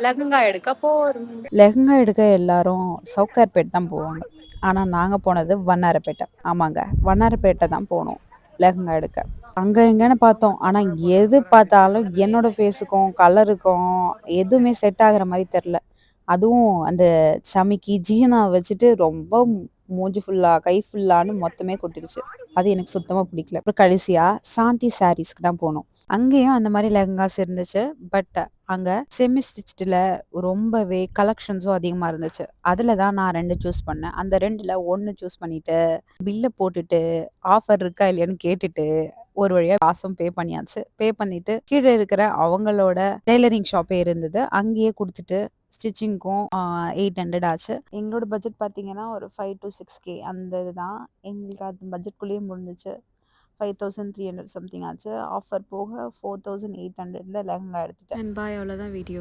லெஹங்கா எடுக்க போறோம். லெஹங்கா எடுக்க எல்லாரும் சவுகார்பேட் தான் போவாங்க. ஆனா நாங்க போனது வண்ணாரப்பேட்டை. ஆமாங்க, வண்ணாரப்பேட்டை தான் போனோம் லெஹங்கா எடுக்க. அங்க இங்கன்னு பார்த்தோம். ஆனா எது பார்த்தாலும் என்னோட ஃபேஸுக்கும், கலருக்கும் எதுவுமே செட் ஆகுற மாரி தெரியல. அதுவும் அந்த சமிக்கி, ஜீனா வச்சுட்டு ரொம்ப மூஞ்சி ஃபுல்லா, கை ஃபுல்லான்னு மொத்தமே கொட்டிடுச்சு. அது எனக்கு சுத்தமா பிடிக்கல. அப்புறம் கடைசியா சாந்தி சாரீஸ்க்கு தான் போனோம். அங்கேயும் அந்த மாரி லெஹங்காஸ் இருந்துச்சு. பட் அங்க செமி ஸ்டிச்டுல ரொம்பவே கலெக்ஷன்ஸும் அதிகமா இருந்துச்சு. அதுல தான் நான் 2 சூஸ் பண்ணேன். அந்த 2ல 1 சூஸ் பண்ணிட்டு, பில்ல போட்டுட்டு, ஆஃபர் இருக்கா இல்லையான்னு கேட்டுட்டு, ஒரு வழியா காசும் பே பண்ணியாச்சு. பே பண்ணிட்டு, கீழ இருக்கிற அவங்களோட டெய்லரிங் ஷாப்பே இருந்தது. அங்கேயே குடுத்துட்டு, ஸ்டிச்சிங்க்கும் 800 ஆச்சு. எங்களோட பட்ஜெட் பார்த்தீங்கன்னா, ஒரு 5-6K அந்த இதுதான். எங்களுக்கு அது பட்ஜெட்குள்ளேயே முடிஞ்சுச்சு. 5300 சம்திங் ஆச்சு. ஆஃபர் போக 4800ல லெஹங்கா எடுத்துட்டேன். அண்ட் பாய், அவ்வளோதான் வீடியோ.